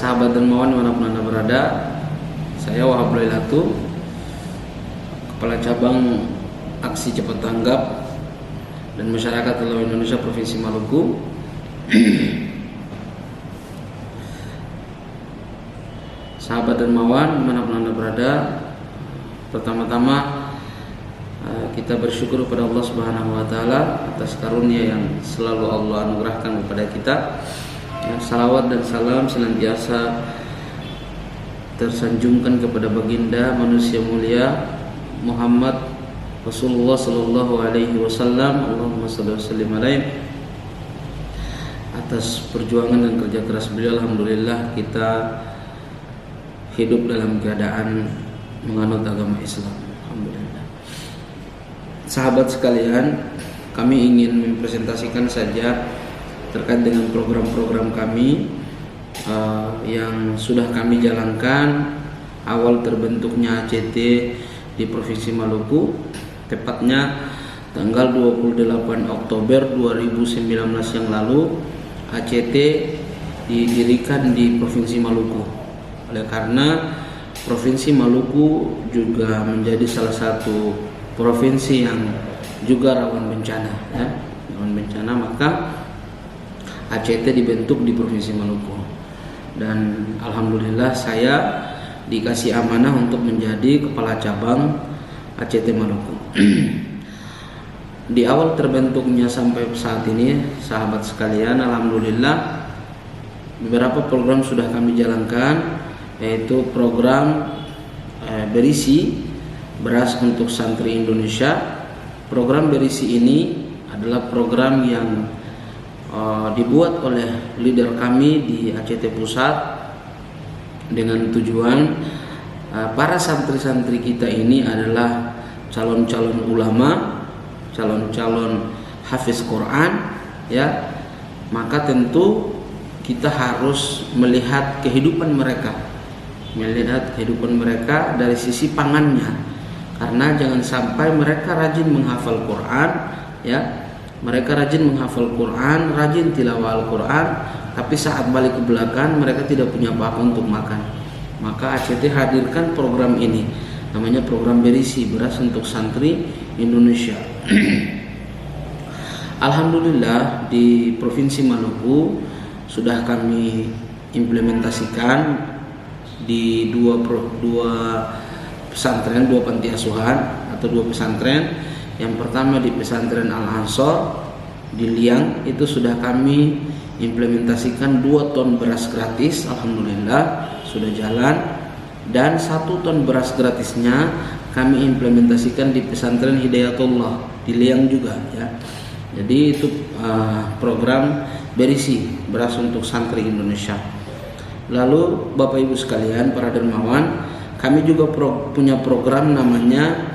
sahabat dermawan dimanapun Anda berada, saya Wahab Lailatu, Kepala Cabang Aksi Cepat Tanggap dan Masyarakat Relawan Indonesia Provinsi Maluku. Sahabat dermawan dimanapun Anda berada, pertama-tama kita bersyukur kepada Allah Subhanahu wa Ta'ala atas karunia yang selalu Allah anugerahkan kepada kita. Salawat dan salam senantiasa tersanjungkan kepada baginda manusia mulia Muhammad Rasulullah Sallallahu Alaihi Wasallam. Allahumma salli wa sallim alaihi. Atas perjuangan dan kerja keras beliau, alhamdulillah kita hidup dalam keadaan menganut agama Islam. Alhamdulillah. Sahabat sekalian, kami ingin mempresentasikan saja terkait dengan program-program kami yang sudah kami jalankan awal terbentuknya ACT di Provinsi Maluku, tepatnya tanggal 28 Oktober 2019 yang lalu ACT didirikan di Provinsi Maluku. Oleh karena Provinsi Maluku juga menjadi salah satu provinsi yang juga rawan bencana, ya, rawan bencana, maka ACT dibentuk di Provinsi Maluku. Dan alhamdulillah saya dikasih amanah untuk menjadi kepala cabang ACT Maluku. Di awal terbentuknya sampai saat ini, sahabat sekalian, alhamdulillah beberapa program sudah kami jalankan, yaitu program berisi beras untuk santri Indonesia. Program berisi ini adalah program yang dibuat oleh leader kami di ACT Pusat dengan tujuan para santri-santri kita ini adalah calon-calon ulama, calon-calon hafiz Quran, ya. Maka tentu kita harus melihat kehidupan mereka, dari sisi pangannya, karena jangan sampai mereka rajin menghafal Quran, ya. Mereka rajin menghafal Quran, rajin tilawah Al-Quran, tapi saat balik ke belakang mereka tidak punya apa-apa untuk makan. Maka ACT hadirkan program ini, namanya program berisi beras untuk santri Indonesia. Alhamdulillah di Provinsi Maluku sudah kami implementasikan di dua pesantren, dua panti asuhan atau dua pesantren. Yang pertama di pesantren Al-Ansor di Liang, itu sudah kami implementasikan 2 ton beras gratis, alhamdulillah sudah jalan. Dan 1 ton beras gratisnya kami implementasikan di pesantren Hidayatullah di Liang juga, ya. Jadi itu program berisi beras untuk santri Indonesia. Lalu Bapak Ibu sekalian, para dermawan, kami juga punya program namanya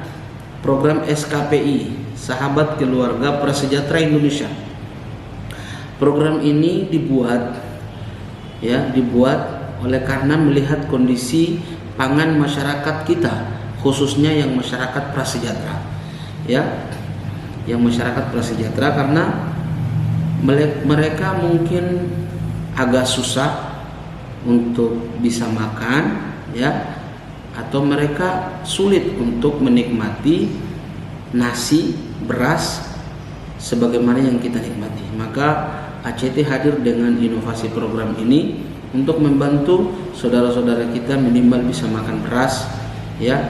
program SKPI, Sahabat Keluarga Prasejahtera Indonesia. Program ini dibuat oleh karena melihat kondisi pangan masyarakat kita, khususnya yang masyarakat prasejahtera, ya, yang masyarakat prasejahtera, karena mereka mungkin agak susah untuk bisa makan, ya, atau mereka sulit untuk menikmati nasi, beras sebagaimana yang kita nikmati. Maka ACT hadir dengan inovasi program ini untuk membantu saudara-saudara kita minimal bisa makan beras, ya,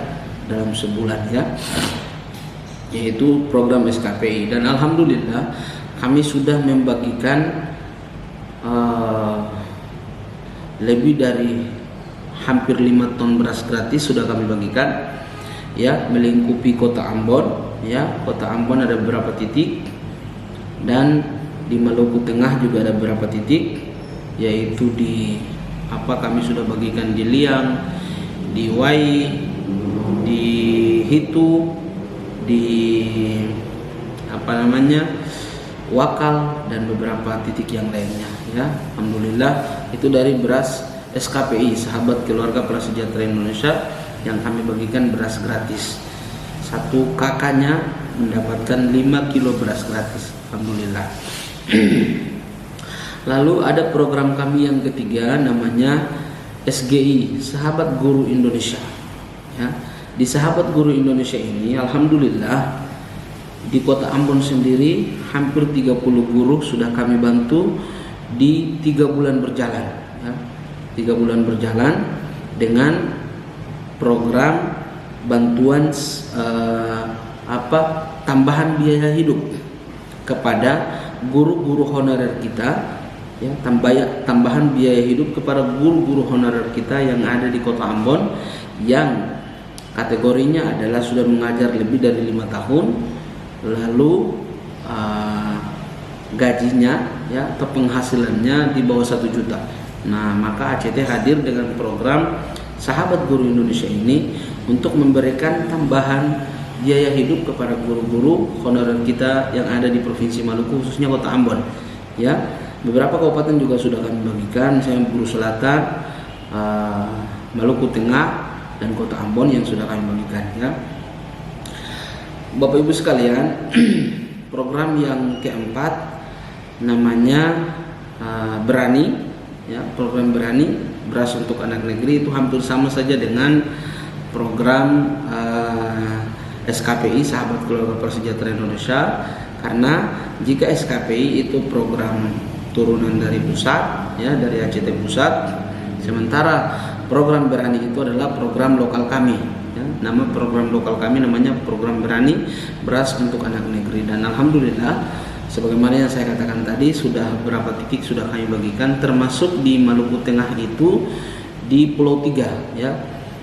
dalam sebulan, ya, yaitu program SKPI. Dan alhamdulillah kami sudah membagikan lebih dari hampir 5 ton beras gratis sudah kami bagikan, ya, melingkupi kota Ambon, ya. Kota Ambon ada beberapa titik, dan di Maluku Tengah juga ada beberapa titik, yaitu kami sudah bagikan di Liang, di Wai, di Hitu, di Wakal, dan beberapa titik yang lainnya, ya. Alhamdulillah itu dari beras SKPI, Sahabat Keluarga Prasejahtera Indonesia, yang kami bagikan beras gratis. Satu kakaknya mendapatkan 5 kilo beras gratis, alhamdulillah. Lalu ada program kami yang ketiga, namanya SGI, Sahabat Guru Indonesia. Ya, di Sahabat Guru Indonesia ini, alhamdulillah di Kota Ambon sendiri hampir 30 guru sudah kami bantu di 3 bulan berjalan. Ya, 3 bulan berjalan dengan program bantuan tambahan biaya hidup kepada guru-guru honorer kita, ya, tambahan biaya hidup kepada guru-guru honorer kita yang ada di Kota Ambon yang kategorinya adalah sudah mengajar lebih dari 5 tahun, lalu gajinya, ya, atau penghasilannya di bawah 1 juta. Nah, maka ACT hadir dengan program Sahabat Guru Indonesia ini untuk memberikan tambahan biaya hidup kepada guru-guru honorer kita yang ada di Provinsi Maluku, khususnya Kota Ambon. Ya, beberapa kabupaten juga sudah kami bagikan, misalnya Buru Selatan, Maluku Tengah, dan Kota Ambon yang sudah kami bagikan. Ya, Bapak Ibu sekalian, program yang keempat namanya Berani. Ya, program Berani, beras untuk anak negeri, itu hampir sama saja dengan program SKPI, Sahabat Keluarga Prasejahtera Indonesia, karena jika SKPI itu program turunan dari pusat, ya, dari ACT pusat, sementara program Berani itu adalah program lokal kami. Ya, nama program lokal kami namanya program Berani, beras untuk anak negeri. Dan alhamdulillah, sebagaimana yang saya katakan tadi, sudah beberapa titik sudah kami bagikan, termasuk di Maluku Tengah itu di Pulau 3, ya.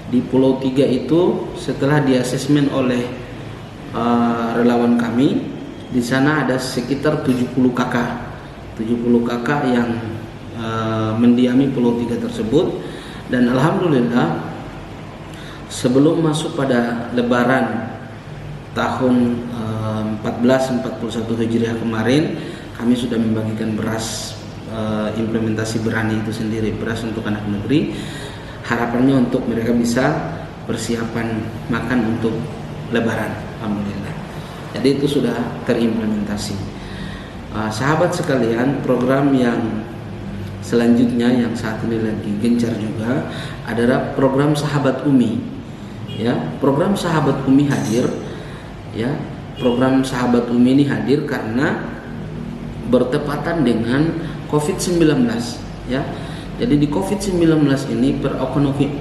Di Pulau 3 itu setelah diasesmen oleh relawan kami, di sana ada sekitar 70 kakak yang mendiami Pulau 3 tersebut. Dan alhamdulillah, sebelum masuk pada Lebaran tahun 1441 Hijriah kemarin, kami sudah membagikan beras, implementasi Berani itu sendiri, beras untuk anak negeri. Harapannya untuk mereka bisa persiapan makan untuk Lebaran, alhamdulillah. Jadi itu sudah terimplementasi. Sahabat sekalian, program yang selanjutnya yang saat ini lagi gencar juga adalah program Sahabat Umi. Ya, program Sahabat Umi hadir. Ya, program Sahabat Umi ini hadir karena bertepatan dengan COVID-19. Ya, jadi di COVID-19 ini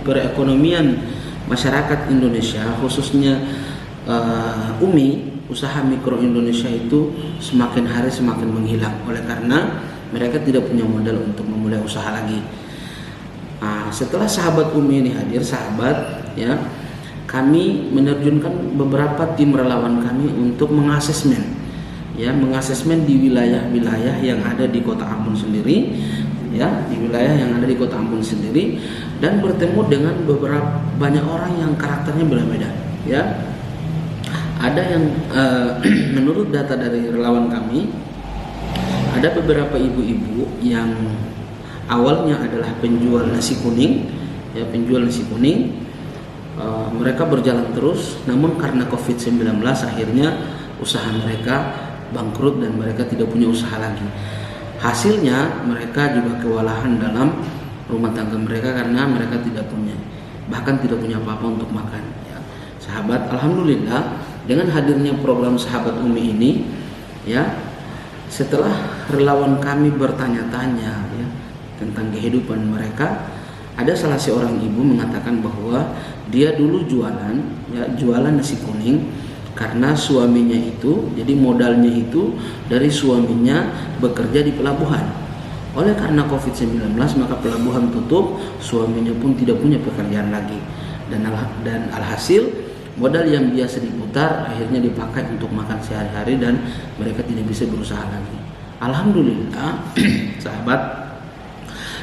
perekonomian masyarakat Indonesia, khususnya Umi, usaha mikro Indonesia itu semakin hari semakin menghilang, oleh karena mereka tidak punya modal untuk memulai usaha lagi. Setelah Sahabat Umi ini hadir, sahabat, ya, kami menerjunkan beberapa tim relawan kami untuk mengasesmen, ya, mengasesmen di wilayah-wilayah yang ada di Kota Ambon sendiri, ya, di wilayah yang ada di Kota Ambon sendiri, dan bertemu dengan beberapa banyak orang yang karakternya berbeda. Ya, ada yang menurut data dari relawan kami, ada beberapa ibu-ibu yang awalnya adalah penjual nasi kuning, ya, penjual nasi kuning. Mereka berjalan terus, namun karena COVID-19 akhirnya usaha mereka bangkrut dan mereka tidak punya usaha lagi. Hasilnya mereka juga kewalahan dalam rumah tangga mereka karena mereka bahkan tidak punya apa-apa untuk makan. Ya, sahabat, alhamdulillah dengan hadirnya program Sahabat Umi ini, ya, setelah relawan kami bertanya-tanya, ya, tentang kehidupan mereka, ada salah seorang ibu mengatakan bahwa dia dulu jualan, ya, jualan nasi kuning karena suaminya itu, jadi modalnya itu dari suaminya bekerja di pelabuhan. Oleh karena COVID-19 maka pelabuhan tutup, suaminya pun tidak punya pekerjaan lagi, dan alhasil modal yang biasa diputar akhirnya dipakai untuk makan sehari-hari dan mereka tidak bisa berusaha lagi. Alhamdulillah, sahabat,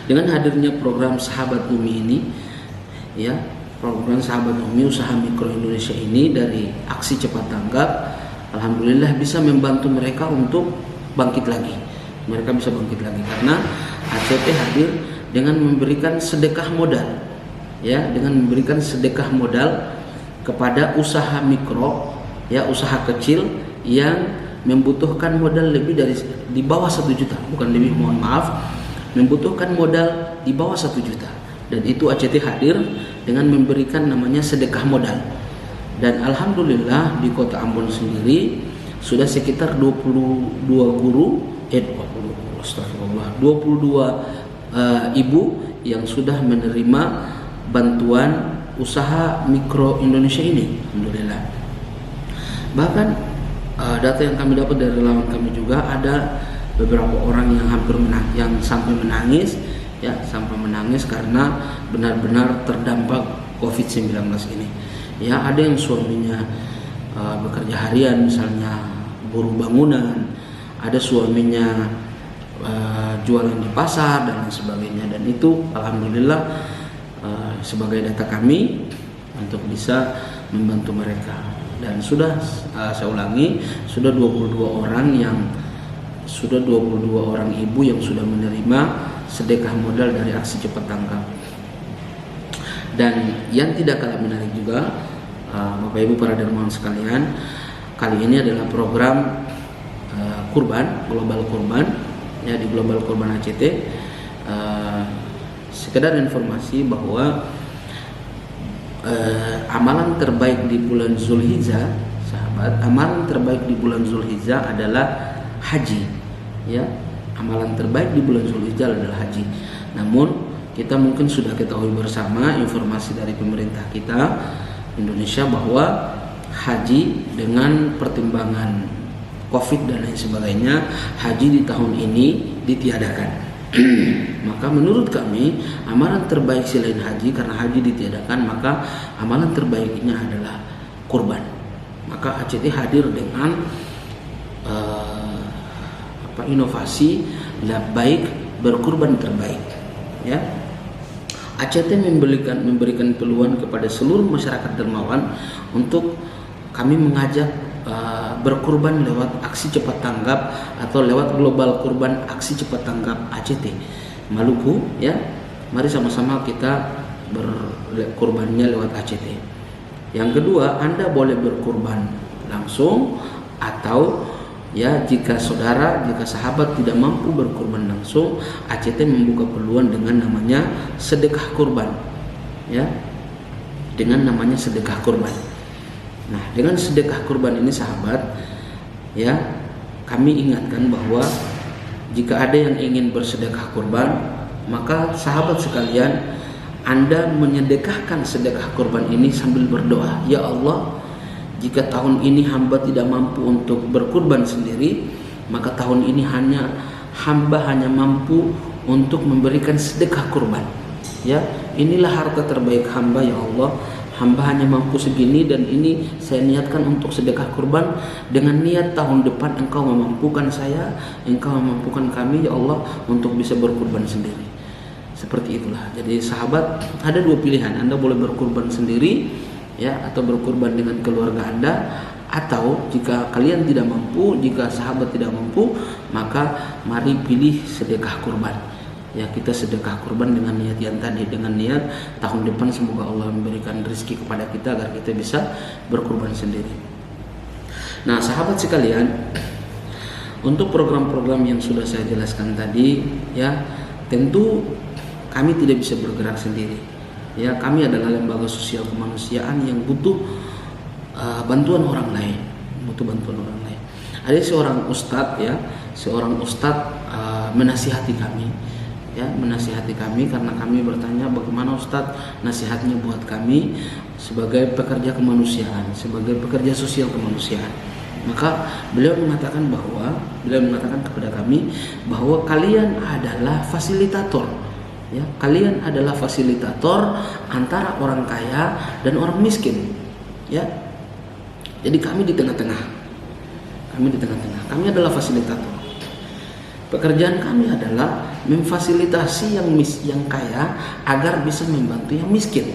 dengan hadirnya program Sahabat Umi ini, ya, program Sahabat Umi usaha mikro Indonesia ini dari aksi cepat tanggap, alhamdulillah bisa membantu mereka untuk bangkit lagi. Mereka bisa bangkit lagi karena ACT hadir dengan memberikan sedekah modal, ya, dengan memberikan sedekah modal kepada usaha mikro, ya, usaha kecil yang membutuhkan modal lebih dari di bawah 1 juta, bukan lebih, mohon maaf, membutuhkan modal di bawah 1 juta. dan itu ACT hadir dengan memberikan namanya sedekah modal. Dan alhamdulillah di Kota Ambon sendiri sudah sekitar 22 ibu yang sudah menerima bantuan usaha mikro Indonesia ini, alhamdulillah. Bahkan data yang kami dapat dari relawan kami juga ada beberapa orang yang yang sampai menangis karena benar-benar terdampak COVID-19 ini. Ya, ada yang suaminya bekerja harian, misalnya buruh bangunan, ada suaminya jualan di pasar dan lain sebagainya, dan itu alhamdulillah sebagai data kami untuk bisa membantu mereka. Dan sudah saya ulangi, sudah 22 orang ibu yang sudah menerima sedekah modal dari aksi cepat tanggap. Dan yang tidak kalah menarik juga, Bapak Ibu para dermawan sekalian, kali ini adalah program kurban, global kurban, ya, di global kurban ACT. Sekedar informasi bahwa amalan terbaik di bulan Zulhijjah, sahabat, amalan terbaik di bulan Zulhijjah adalah haji, ya. Amalan terbaik di bulan Zulhijjah adalah haji. Namun kita mungkin sudah ketahui bersama informasi dari pemerintah kita Indonesia bahwa haji dengan pertimbangan COVID dan lain sebagainya, haji di tahun ini ditiadakan. Maka menurut kami amalan terbaik selain haji, karena haji ditiadakan, maka amalan terbaiknya adalah kurban. Maka ACT hadir dengan inovasi labbaik berkurban terbaik, ya. ACT memberikan peluang kepada seluruh masyarakat dermawan untuk kami mengajak berkurban lewat aksi cepat tanggap atau lewat global kurban aksi cepat tanggap ACT Maluku, ya. Mari sama-sama kita berkurbannya lewat ACT. Yang kedua, Anda boleh berkurban langsung, atau ya, jika sahabat tidak mampu berkurban langsung, ACT membuka peluang dengan namanya sedekah kurban, ya, dengan namanya sedekah kurban. Nah, dengan sedekah kurban ini, sahabat, ya, kami ingatkan bahwa jika ada yang ingin bersedekah kurban, maka sahabat sekalian, Anda menyedekahkan sedekah kurban ini sambil berdoa, ya Allah, jika tahun ini hamba tidak mampu untuk berkurban sendiri, maka tahun ini hamba hanya mampu untuk memberikan sedekah kurban. Ya, inilah harta terbaik hamba, ya Allah. Hamba hanya mampu segini, dan ini saya niatkan untuk sedekah kurban dengan niat tahun depan Engkau memampukan saya, Engkau memampukan kami, ya Allah, untuk bisa berkurban sendiri. Seperti itulah. Jadi sahabat, ada dua pilihan. Anda boleh berkurban sendiri, ya, atau berkurban dengan keluarga Anda, atau jika kalian tidak mampu, jika sahabat tidak mampu, maka mari pilih sedekah kurban. Ya, kita sedekah kurban dengan niat yang tadi, dengan niat tahun depan semoga Allah memberikan rezeki kepada kita agar kita bisa berkurban sendiri. Nah, sahabat sekalian, untuk program-program yang sudah saya jelaskan tadi, ya, tentu kami tidak bisa bergerak sendiri. Ya, kami adalah lembaga sosial kemanusiaan yang butuh bantuan orang lain, Ada seorang ustadz, ya, menasihati kami, ya, karena kami bertanya bagaimana ustadz nasihatnya buat kami sebagai pekerja kemanusiaan, sebagai pekerja sosial kemanusiaan. Maka beliau mengatakan kepada kami bahwa kalian adalah fasilitator. Ya, kalian adalah fasilitator antara orang kaya dan orang miskin, ya. Jadi kami di tengah-tengah. Kami adalah fasilitator. Pekerjaan kami adalah memfasilitasi yang kaya agar bisa membantu yang miskin.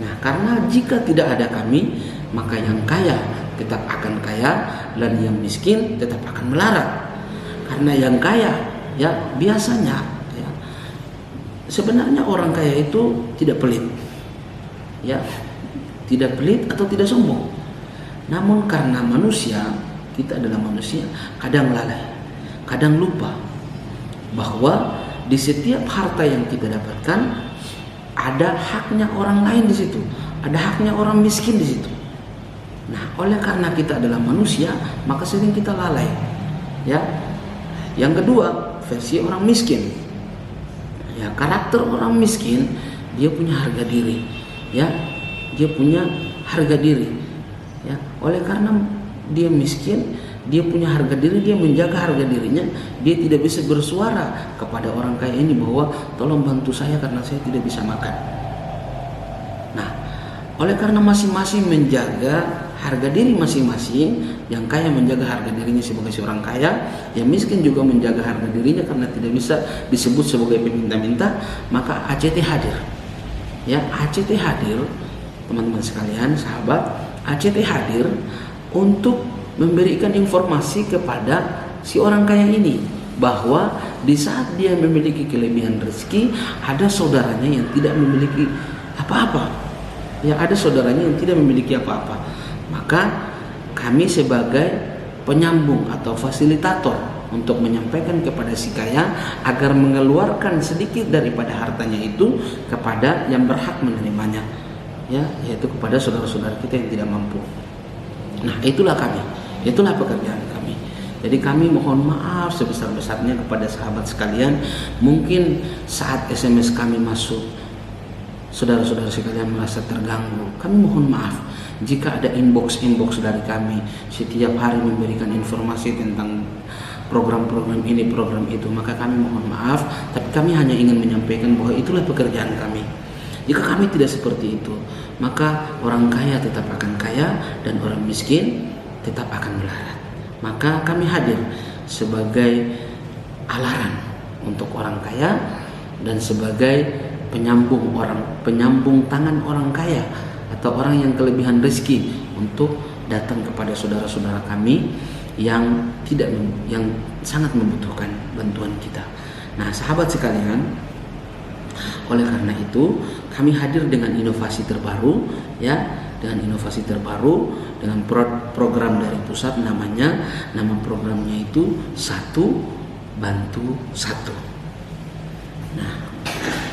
Nah, karena jika tidak ada kami, maka yang kaya tetap akan kaya dan yang miskin tetap akan melarat. Karena yang kaya, ya, biasanya, sebenarnya orang kaya itu tidak pelit, ya, tidak pelit atau tidak sombong. Namun karena kita adalah manusia, kadang lalai, kadang lupa bahwa di setiap harta yang kita dapatkan, ada haknya orang lain di situ, ada haknya orang miskin di situ. Nah, oleh karena kita adalah manusia, maka sering kita lalai. Ya. Yang kedua, versi orang miskin. Ya, karakter orang miskin, dia punya harga diri. Ya. Dia punya harga diri. Ya, oleh karena dia miskin, dia punya harga diri, dia menjaga harga dirinya, dia tidak bisa bersuara kepada orang kaya ini bahwa tolong bantu saya karena saya tidak bisa makan. Nah, oleh karena masing-masing menjaga harga diri masing-masing, yang kaya menjaga harga dirinya sebagai seorang kaya, yang miskin juga menjaga harga dirinya karena tidak bisa disebut sebagai peminta-minta, maka ACT hadir. Ya, ACT hadir, teman-teman sekalian, sahabat, ACT hadir untuk memberikan informasi kepada si orang kaya ini bahwa di saat dia memiliki kelebihan rezeki, ada saudaranya yang tidak memiliki apa-apa. Ya, ada saudaranya yang tidak memiliki apa-apa. Maka kami sebagai penyambung atau fasilitator untuk menyampaikan kepada si kaya agar mengeluarkan sedikit daripada hartanya itu kepada yang berhak menerimanya, ya, yaitu kepada saudara-saudara kita yang tidak mampu. Nah, itulah kami. Itulah pekerjaan kami. Jadi kami mohon maaf sebesar-besarnya kepada sahabat sekalian. Mungkin saat SMS kami masuk, saudara-saudara sekalian merasa terganggu. Kami mohon maaf jika ada inbox dari kami setiap hari memberikan informasi tentang program-program ini, program itu. Maka kami mohon maaf, tapi kami hanya ingin menyampaikan bahwa itulah pekerjaan kami. Jika kami tidak seperti itu, maka orang kaya tetap akan kaya dan orang miskin tetap akan melarat. Maka kami hadir sebagai alarm untuk orang kaya dan sebagai penyambung tangan orang kaya atau orang yang kelebihan rezeki untuk datang kepada saudara-saudara kami yang sangat membutuhkan bantuan kita. Nah, sahabat sekalian, oleh karena itu kami hadir dengan inovasi terbaru, ya, dengan inovasi terbaru, dengan program dari pusat, nama programnya itu Satu Bantu Satu. Nah,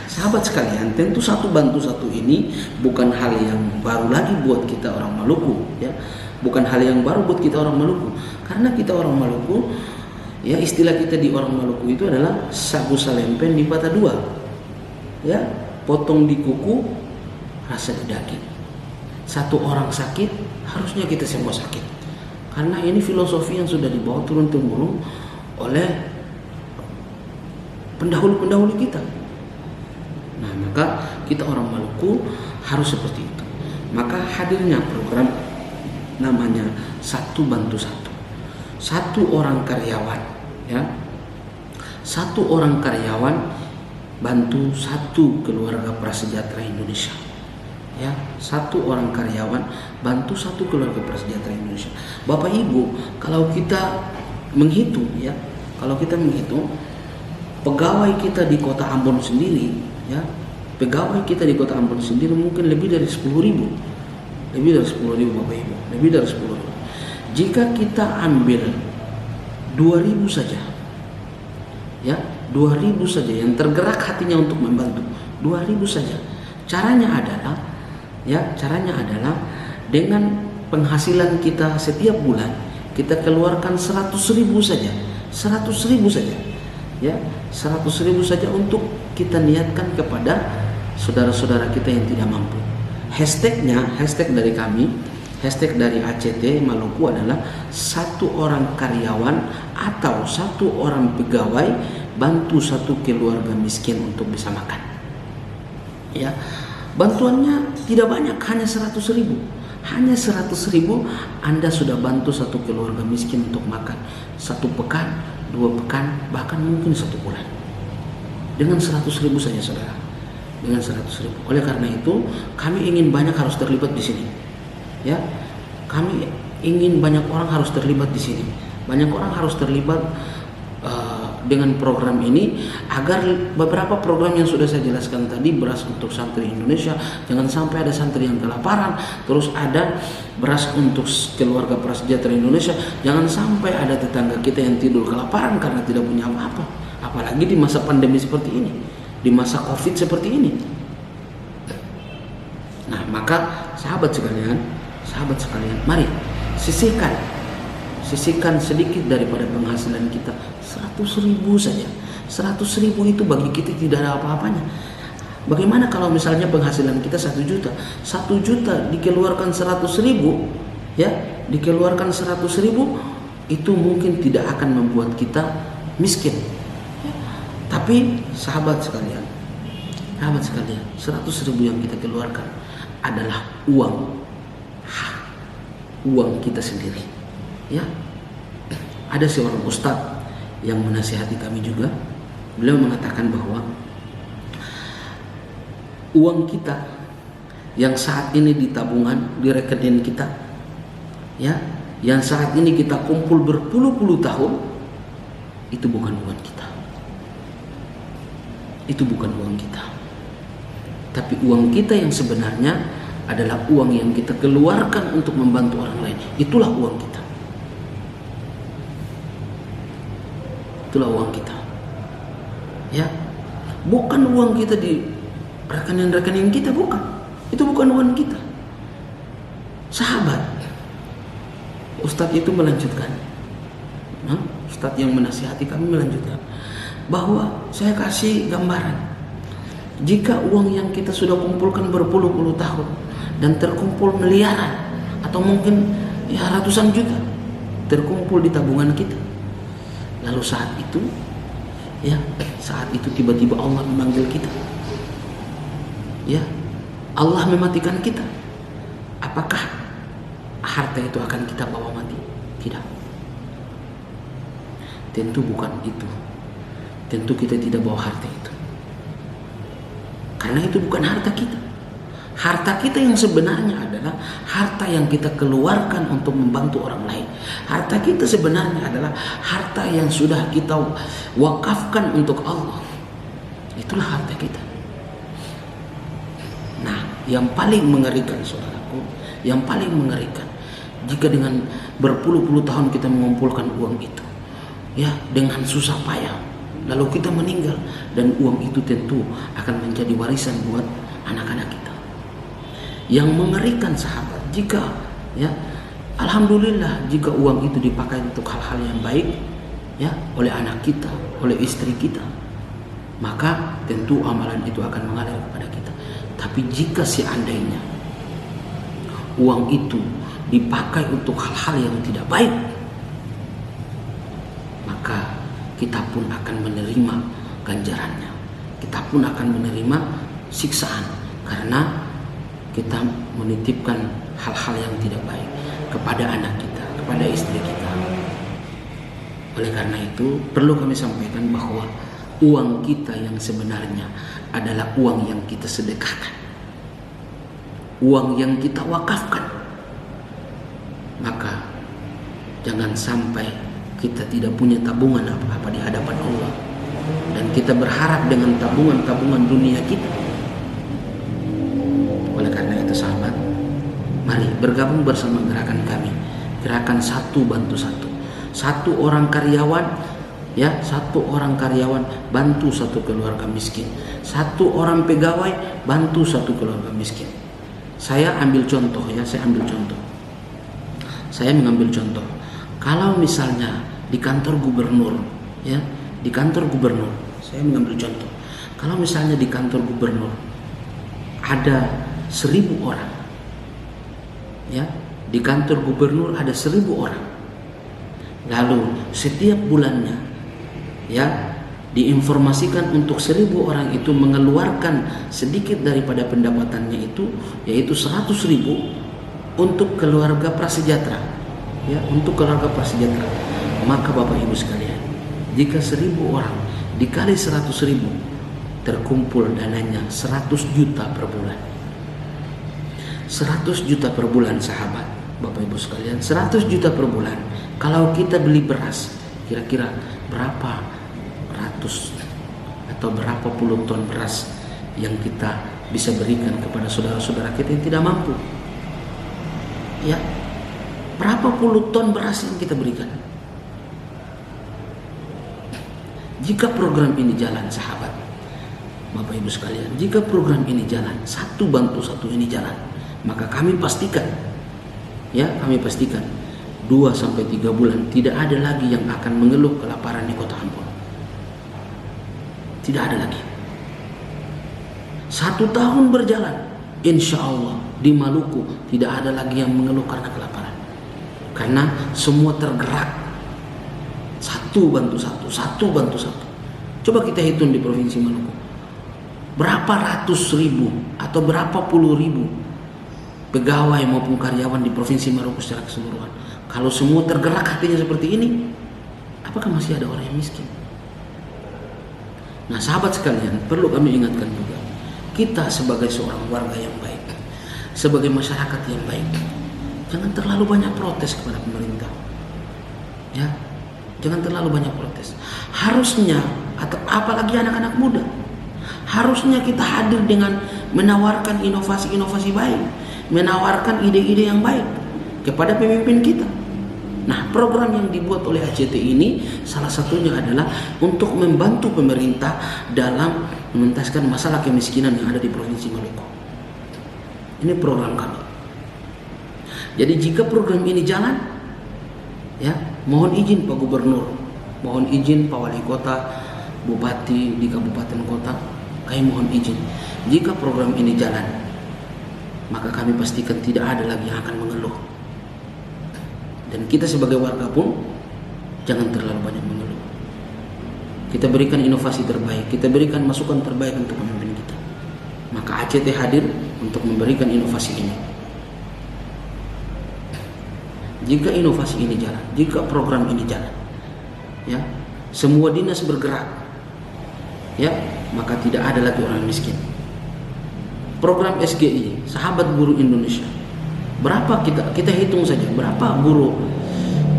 sahabat sekalian, tentu Satu Bantu Satu ini bukan hal yang baru lagi buat kita orang Maluku, ya, bukan hal yang baru buat kita orang Maluku, karena kita orang Maluku, ya, istilah kita di orang Maluku itu adalah sagu salempen di patah dua, ya, potong di kuku, rasa di daging. Satu orang sakit, harusnya kita semua sakit. Karena ini filosofi yang sudah dibawa turun-temurun oleh pendahulu-pendahulu kita. Nah, maka kita orang Maluku harus seperti itu. Maka hadirnya program namanya Satu Bantu Satu. Satu orang karyawan, ya, satu orang karyawan bantu satu keluarga prasejahtera Indonesia. Ya, satu orang karyawan bantu satu keluarga prasejahtera Indonesia. Bapak Ibu, kalau kita menghitung, ya, pegawai kita di Kota Ambon sendiri, ya, pegawai kita di Kota Ambon sendiri mungkin lebih dari 10.000, Bapak Ibu, lebih dari 10.000. Jika kita ambil 2.000 saja, ya, 2.000 saja yang tergerak hatinya untuk membantu, 2.000 saja. Caranya adalah dengan penghasilan kita setiap bulan kita keluarkan 100.000 saja, 100.000 saja, ya, 100.000 saja untuk kita niatkan kepada saudara-saudara kita yang tidak mampu. Hashtag dari kami, hashtag dari ACT Maluku adalah satu orang karyawan atau satu orang pegawai bantu satu keluarga miskin untuk bisa makan. Ya, bantuannya tidak banyak, hanya 100.000. Hanya 100.000 Anda sudah bantu satu keluarga miskin untuk makan 1 pekan, 2 pekan, bahkan mungkin 1 bulan. Dengan 100.000 saja, saudara. Dengan 100.000. Oleh karena itu, kami ingin banyak harus terlibat di sini. Ya, kami ingin banyak orang harus terlibat di sini. Banyak orang harus terlibat dengan program ini agar beberapa program yang sudah saya jelaskan tadi, beras untuk santri Indonesia, jangan sampai ada santri yang kelaparan, terus ada beras untuk keluarga prasejahtera Indonesia, jangan sampai ada tetangga kita yang tidur kelaparan karena tidak punya apa-apa, apalagi di masa pandemi seperti ini, di masa COVID seperti ini. Nah, maka sahabat sekalian, mari sisihkan sedikit daripada penghasilan kita, 100.000 saja. 100.000 itu bagi kita tidak ada apa-apanya. Bagaimana kalau misalnya penghasilan kita 1 juta, 1 juta dikeluarkan 100.000, ya, dikeluarkan 100.000 itu mungkin tidak akan membuat kita miskin. Ya. Tapi sahabat sekalian, 100.000 yang kita keluarkan adalah uang kita sendiri. Ya, ada seorang ustadz yang menasihati kami juga. Beliau mengatakan bahwa uang kita yang saat ini di tabungan, di rekening kita, ya, yang saat ini kita kumpul berpuluh-puluh tahun, itu bukan uang kita. Itu bukan uang kita. Tapi uang kita yang sebenarnya adalah uang yang kita keluarkan untuk membantu orang lain. Itulah uang kita. Itulah uang kita. Ya, bukan uang kita di rekening-rekening kita, bukan. Itu bukan uang kita. Sahabat, Ustadz itu melanjutkan. Ustadz yang menasihati kami melanjutkan bahwa saya kasih gambaran. Jika uang yang kita sudah kumpulkan berpuluh-puluh tahun dan terkumpul miliaran atau mungkin ya ratusan juta terkumpul di tabungan kita, lalu saat itu tiba-tiba Allah memanggil kita, ya, Allah mematikan kita, apakah harta itu akan kita bawa mati? Tidak. Tentu bukan itu. Tentu kita tidak bawa harta itu, karena itu bukan harta kita. Harta kita yang sebenarnya adalah harta yang kita keluarkan untuk membantu orang lain. Harta kita sebenarnya adalah harta yang sudah kita wakafkan untuk Allah. Itulah harta kita. Nah, yang paling mengerikan, saudaraku, yang paling mengerikan, jika dengan berpuluh-puluh tahun kita mengumpulkan uang itu, ya, dengan susah payah, lalu kita meninggal, dan uang itu tentu akan menjadi warisan buat anak-anak kita. Yang mengerikan, sahabat, jika, ya, alhamdulillah, jika uang itu dipakai untuk hal-hal yang baik, ya, oleh anak kita, oleh istri kita, maka tentu amalan itu akan mengalir kepada kita. Tapi jika seandainya uang itu dipakai untuk hal-hal yang tidak baik, maka kita pun akan menerima ganjarannya. Kita pun akan menerima siksaan, karena kita menitipkan hal-hal yang tidak baik kepada anak kita, kepada istri kita. Oleh karena itu, perlu kami sampaikan bahwa uang kita yang sebenarnya adalah uang yang kita sedekahkan, uang yang kita wakafkan. Maka jangan sampai kita tidak punya tabungan apa-apa di hadapan Allah, dan kita berharap dengan tabungan-tabungan dunia kita. Oleh karena itu, sahabat, mari bergabung bersama gerakan kami, gerakan satu bantu satu. Satu orang karyawan, ya, satu orang karyawan bantu satu keluarga miskin. Satu orang pegawai bantu satu keluarga miskin. Saya ambil contoh, ya, saya mengambil contoh. Kalau misalnya di kantor gubernur, ya, di kantor gubernur, saya mengambil contoh. Kalau misalnya di kantor gubernur ada 1.000 orang, ya, di kantor gubernur ada 1.000 orang. Lalu setiap bulannya, ya, diinformasikan untuk 1.000 orang itu mengeluarkan sedikit daripada pendapatannya itu, yaitu 100.000 untuk keluarga prasejahtera, ya, untuk keluarga prasejahtera. Maka Bapak Ibu sekalian, jika 1.000 orang dikali 100.000, terkumpul dananya 100 juta per bulan. 100 juta per bulan, sahabat, Bapak Ibu sekalian, 100 juta per bulan. Kalau kita beli beras, kira-kira berapa ratus atau berapa puluh ton beras yang kita bisa berikan kepada saudara-saudara kita yang tidak mampu? Ya, berapa puluh ton beras yang kita berikan? Jika program ini jalan, sahabat, Bapak Ibu sekalian, jika program ini jalan, satu bantu satu ini jalan, maka kami pastikan 2 sampai 3 bulan tidak ada lagi yang akan mengeluh kelaparan di Kota Ambon. Tidak ada lagi. 1 tahun berjalan, insya Allah di Maluku tidak ada lagi yang mengeluh karena kelaparan. Karena semua tergerak, satu bantu satu. Coba kita hitung di Provinsi Maluku, berapa ratus ribu atau berapa puluh ribu pegawai maupun karyawan di Provinsi Maluku secara keseluruhan. Kalau semua tergerak hatinya seperti ini, apakah masih ada orang yang miskin? Nah, sahabat sekalian, perlu kami ingatkan juga, kita sebagai seorang warga yang baik, sebagai masyarakat yang baik, jangan terlalu banyak protes kepada pemerintah. Ya, jangan terlalu banyak protes. Harusnya, atau apalagi anak-anak muda, harusnya kita hadir dengan menawarkan inovasi-inovasi baik, menawarkan ide-ide yang baik kepada pemimpin kita. Nah, program yang dibuat oleh ACT ini salah satunya adalah untuk membantu pemerintah dalam menuntaskan masalah kemiskinan yang ada di Provinsi Maluku. Ini program kami. Jadi jika program ini jalan, ya, mohon izin Pak Gubernur, mohon izin Pak Wali Kota, Bupati di kabupaten kota, kami mohon izin. Jika program ini jalan, maka kami pastikan tidak ada lagi yang akan mengeluh. Dan kita sebagai warga pun jangan terlalu banyak mengeluh. Kita berikan inovasi terbaik, kita berikan masukan terbaik untuk pemimpin kita. Maka ACT hadir untuk memberikan inovasi ini. Jika inovasi ini jalan, jika program ini jalan, ya, semua dinas bergerak, ya, maka tidak ada lagi orang miskin. Program SGI, Sahabat Guru Indonesia, berapa kita hitung saja berapa guru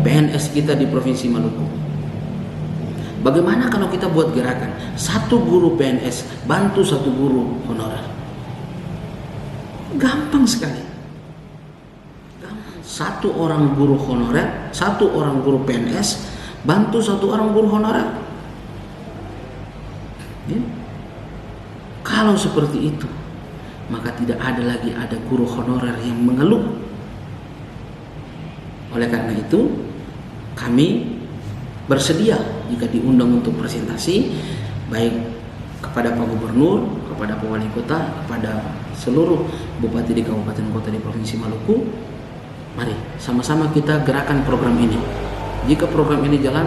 PNS kita di Provinsi Maluku. Bagaimana kalau kita buat gerakan 1 guru PNS bantu 1 guru honorer? Gampang sekali. 1 orang guru honorer, 1 orang guru PNS bantu 1 orang guru honorer. Ya. Kalau seperti itu, maka tidak ada lagi ada guru honorer yang mengeluh. Oleh karena itu, kami bersedia jika diundang untuk presentasi, baik kepada Pak Gubernur, kepada Pak Wali Kota, kepada seluruh bupati di kabupaten kota di Provinsi Maluku. Mari sama-sama kita gerakan program ini. Jika program ini jalan,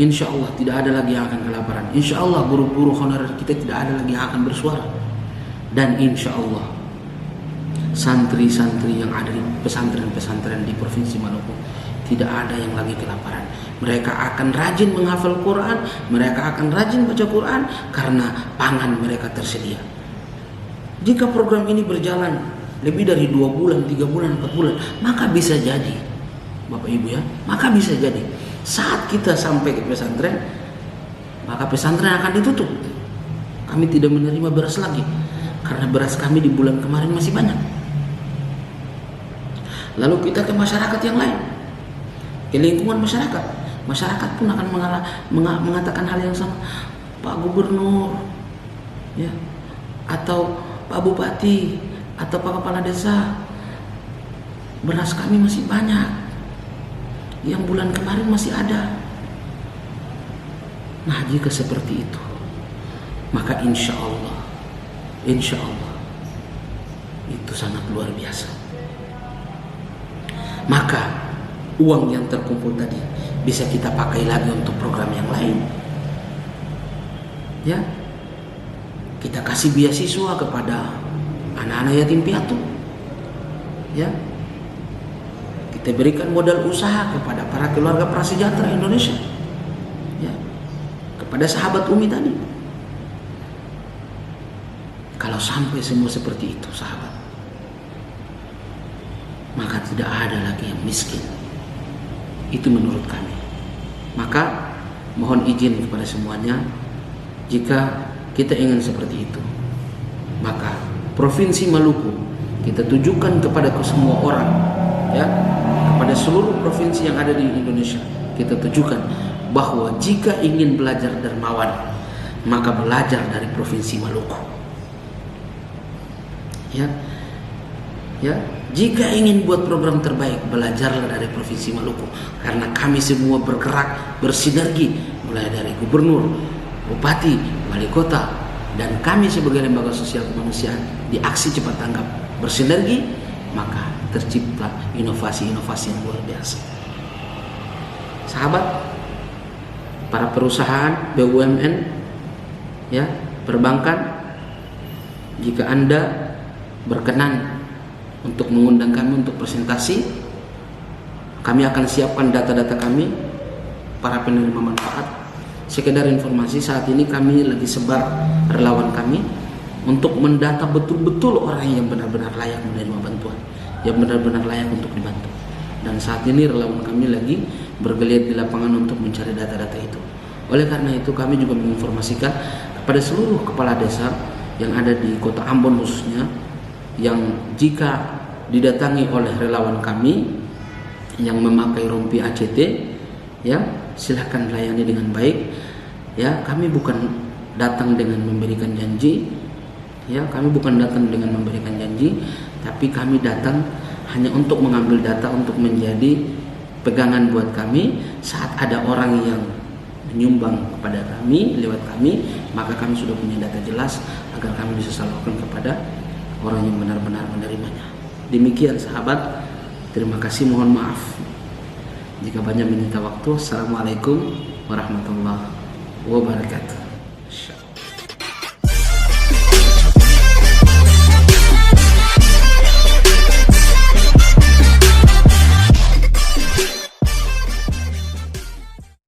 insya Allah tidak ada lagi yang akan kelaparan. Insya Allah guru-guru honorer kita tidak ada lagi yang akan bersuara. Dan insya Allah santri-santri yang ada di pesantren-pesantren di Provinsi Maluku tidak ada yang lagi kelaparan. Mereka akan rajin menghafal Quran, mereka akan rajin baca Quran karena pangan mereka tersedia. Jika program ini berjalan lebih dari 2 bulan, 3 bulan, 4 bulan, maka bisa jadi, Bapak Ibu ya, maka bisa jadi saat kita sampai ke pesantren, maka pesantren akan ditutup. Kami tidak menerima beras lagi karena beras kami di bulan kemarin masih banyak. Lalu kita ke masyarakat yang lain, ke lingkungan masyarakat. Masyarakat pun akan mengatakan hal yang sama. Pak Gubernur, ya, atau Pak Bupati, atau Pak Kepala Desa, beras kami masih banyak, yang bulan kemarin masih ada. Nah, jika seperti itu, maka insya Allah itu sangat luar biasa. Maka uang yang terkumpul tadi bisa kita pakai lagi untuk program yang lain. Ya, kita kasih beasiswa kepada anak-anak yatim piatu. Ya, kita berikan modal usaha kepada para keluarga prasejahtera Indonesia. Ya, kepada sahabat Umi tadi. Kalau sampai semua seperti itu, sahabat, maka tidak ada lagi yang miskin. Itu menurut kami. Maka mohon izin kepada semuanya, jika kita ingin seperti itu, maka Provinsi Maluku kita tujukan kepada semua orang, ya, kepada seluruh provinsi yang ada di Indonesia. Kita tujukan bahwa jika ingin belajar dermawan, maka belajar dari Provinsi Maluku. Ya, jika ingin buat program terbaik, belajarlah dari Provinsi Maluku, karena kami semua bergerak bersinergi, mulai dari gubernur, bupati, wali kota, dan kami sebagai lembaga sosial kemanusiaan di aksi cepat tanggap bersinergi, maka tercipta inovasi-inovasi yang luar biasa. Sahabat, para perusahaan BUMN, ya, perbankan, jika Anda berkenan untuk mengundang kami untuk presentasi, kami akan siapkan data-data kami, para penerima manfaat. Sekedar informasi, saat ini kami lagi sebar relawan kami untuk mendata betul-betul orang yang benar-benar layak menerima bantuan, yang benar-benar layak untuk dibantu. Dan saat ini relawan kami lagi bergeliat di lapangan untuk mencari data-data itu. Oleh karena itu, kami juga menginformasikan kepada seluruh kepala desa yang ada di Kota Ambon khususnya, yang jika didatangi oleh relawan kami yang memakai rompi ACT, ya, silahkan layani dengan baik. Ya, kami bukan datang dengan memberikan janji, ya, kami bukan datang dengan memberikan janji, tapi kami datang hanya untuk mengambil data untuk menjadi pegangan buat kami. Saat ada orang yang menyumbang kepada kami lewat kami, maka kami sudah punya data jelas agar kami bisa salurkan kepada orang yang benar-benar menerimanya. Demikian sahabat, terima kasih, mohon maaf jika banyak menyita waktu. Assalamualaikum warahmatullahi wabarakatuh.